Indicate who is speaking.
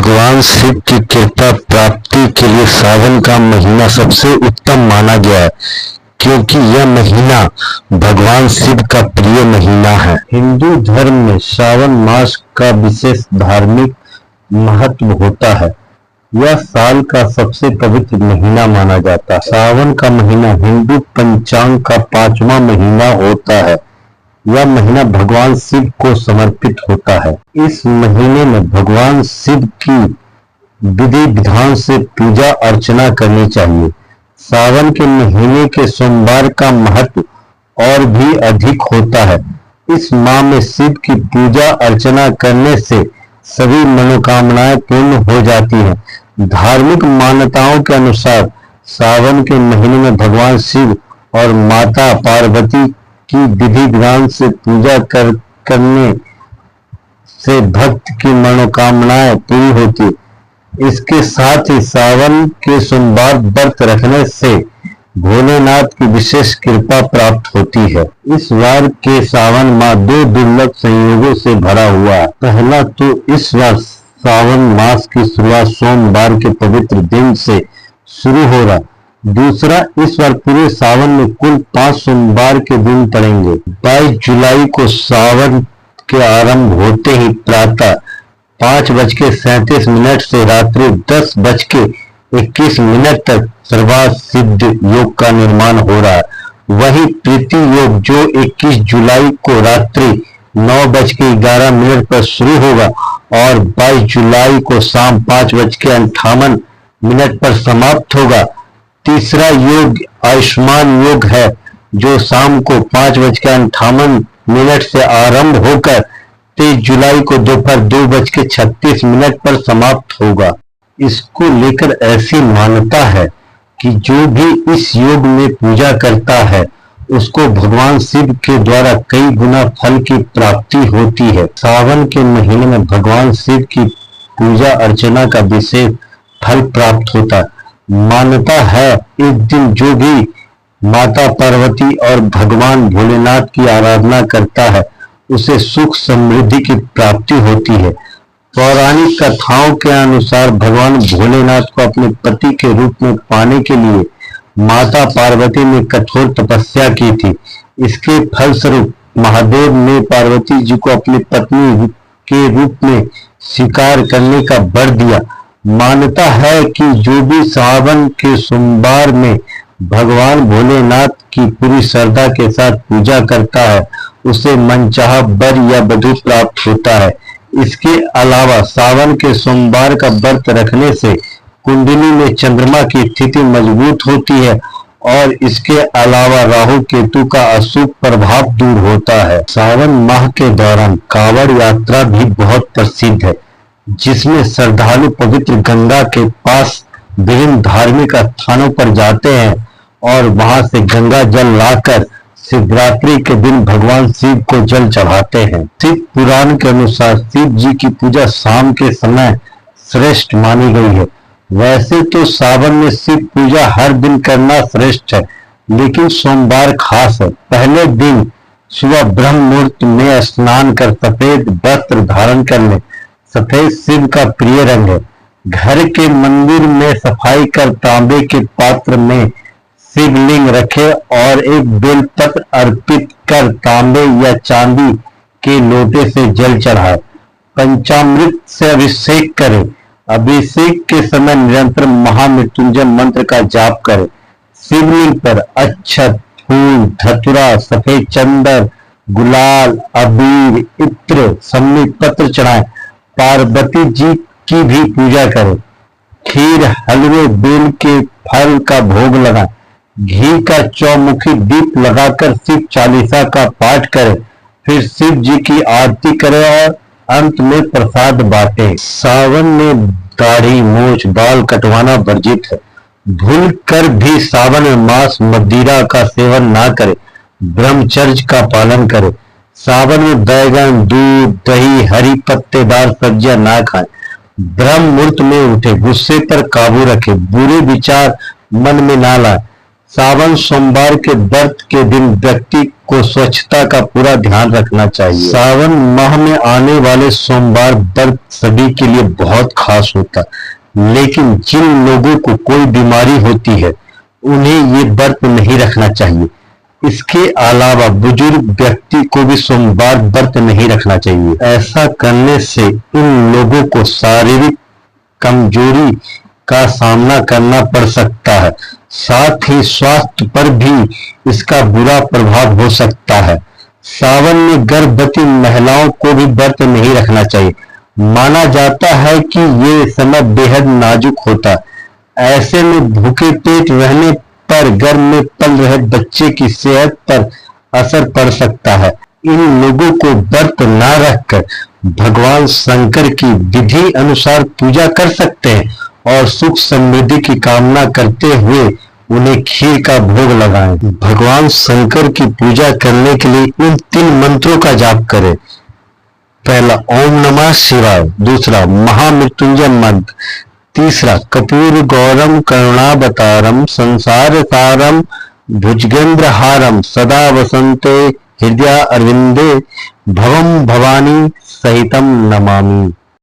Speaker 1: भगवान शिव की कृपा प्राप्ति के लिए सावन का महीना सबसे उत्तम माना गया है, क्योंकि यह महीना भगवान शिव का प्रिय महीना है। हिंदू धर्म में सावन मास का विशेष धार्मिक महत्व होता है। यह साल का सबसे पवित्र महीना माना जाता है। सावन का महीना हिंदू पंचांग का 5वां महीना होता है। यह महीना भगवान शिव को समर्पित होता है। इस महीने में भगवान शिव की विधि विधान से पूजा अर्चना करनी चाहिए। सावन के महीने के सोमवार का महत्व और भी अधिक होता है। इस माह में शिव की पूजा अर्चना करने से सभी मनोकामनाएं पूर्ण हो जाती हैं। धार्मिक मान्यताओं के अनुसार सावन के महीने में भगवान शिव और माता पार्वती की विधि विधान से पूजा करने से भक्त की मनोकामनाएं पूरी होती। इसके साथ ही सावन के सोमवार व्रत रखने से भोलेनाथ की विशेष कृपा प्राप्त होती है। इस बार के सावन माह 2 दुर्लभ संयोगों से भरा हुआ है। पहला तो इस बार सावन मास की शुरुआत सोमवार के पवित्र दिन से शुरू हो रहा। दूसरा, इस बार पूरे सावन में कुल 5 सोमवार के दिन पड़ेंगे। 22 जुलाई को सावन के आरंभ होते ही प्रातः 5:37 से रात्रि 10:21 तक सर्वार्थ सिद्ध योग का निर्माण हो रहा है। वही प्रीति योग जो 21 जुलाई को रात्रि 9:11 पर शुरू होगा और 22 जुलाई को शाम 5:58 पर समाप्त होगा। तीसरा योग आयुष्मान योग है, जो शाम को 5:58 से आरंभ होकर 23 जुलाई को दोपहर 2:36 पर समाप्त होगा। इसको लेकर ऐसी मान्यता है कि जो भी इस योग में पूजा करता है उसको भगवान शिव के द्वारा कई गुना फल की प्राप्ति होती है। सावन के महीने में भगवान शिव की पूजा अर्चना का विशेष फल प्राप्त होता है। मान्यता है इस दिन जो भी माता पार्वती और भगवान भोलेनाथ की आराधना करता है उसे सुख समृद्धि की प्राप्ति होती है। पौराणिक कथाओं के अनुसार भगवान भोलेनाथ को अपने पति के रूप में पाने के लिए माता पार्वती ने कठोर तपस्या की थी। इसके फलस्वरूप महादेव ने पार्वती जी को अपनी पत्नी के रूप में स्वीकार करने का वर दिया। मान्यता है कि जो भी सावन के सोमवार में भगवान भोलेनाथ की पूरी श्रद्धा के साथ पूजा करता है उसे मनचाहा वर या वधु प्राप्त होता है। इसके अलावा सावन के सोमवार का व्रत रखने से कुंडली में चंद्रमा की स्थिति मजबूत होती है और इसके अलावा राहु केतु का अशुभ प्रभाव दूर होता है। सावन माह के दौरान कांवड़ यात्रा भी बहुत प्रसिद्ध है, जिसमें श्रद्धालु पवित्र गंगा के पास विभिन्न धार्मिक स्थानों पर जाते हैं और वहां से गंगा जल लाकर शिवरात्रि के दिन भगवान शिव को जल चढ़ाते हैं। शिव पुराण के अनुसार शिव जी की पूजा शाम के समय श्रेष्ठ मानी गई है। वैसे तो सावन में शिव पूजा हर दिन करना श्रेष्ठ है, लेकिन सोमवार खास है। पहले दिन सुबह ब्रह्म मुहूर्त में स्नान कर सफेद वस्त्र धारण कर ले। सफेद शिव का प्रिय रंग है। घर के मंदिर में सफाई कर तांबे के पात्र में शिवलिंग रखे और एक बेलपत्र अर्पित कर तांबे या चांदी के लोटे से जल चढ़ाए। पंचामृत से अभिषेक करें। अभिषेक के समय निरंतर महामृत्युंजय मंत्र का जाप करें। शिवलिंग पर अक्षत, फूल, धतूरा, सफेद चंदन, गुलाल, अबीर, इत्र, सम्मित पत्र चढ़ाएं। पार्वती जी की भी पूजा करें। खीर, हलवे, बेल के फल का भोग लगाएं। घी का चौमुखी दीप लगाकर शिव चालीसा का पाठ करें। फिर शिव जी की आरती करें और अंत में प्रसाद बांटें। सावन में दाढ़ी, मूछ, बाल कटवाना वर्जित है। भूल कर भी सावन में मांस मदिरा का सेवन ना करें। ब्रह्मचर्य का पालन करें। सावन में बैगन, दूध, दही, हरी पत्तेदार सब्जियां ना खाएं। ब्रह्म मुहूर्त में उठे। गुस्से पर काबू रखें। बुरे विचार मन में ना लाएं। सावन सोमवार के व्रत के दिन व्यक्ति को स्वच्छता का पूरा ध्यान रखना चाहिए। सावन माह में आने वाले सोमवार व्रत सभी के लिए बहुत खास होता है, लेकिन जिन लोगों को कोई बीमारी होती है उन्हें ये व्रत नहीं रखना चाहिए। इसके अलावा बुजुर्ग व्यक्ति को भी सोमवार व्रत नहीं रखना चाहिए। ऐसा करने से इन लोगों को शारीरिक कमजोरी का सामना करना पड़ सकता है, साथ ही स्वास्थ्य पर भी इसका बुरा प्रभाव हो सकता है। सावन में गर्भवती महिलाओं को भी व्रत नहीं रखना चाहिए। माना जाता है कि ये समय बेहद नाजुक होता है। ऐसे में भूखे पेट रहने पर गर्भ में पल रहे बच्चे की सेहत पर असर पड़ सकता है। इन लोगों को व्रत न रखकर भगवान शंकर की विधि अनुसार पूजा कर सकते हैं और सुख समृद्धि की कामना करते हुए उन्हें खीर का भोग लगाएं। भगवान शंकर की पूजा करने के लिए इन 3 मंत्रों का जाप करें। पहला ओम नमः शिवाय, दूसरा महामृत्युंजय मंत्र, तीसरा कर्पूर गौरम करुणावतारम संसार सारम भुजगेंद्रहारम सदा वसंते हृदय अरविंदे भवम भवानी सहितम नमामि।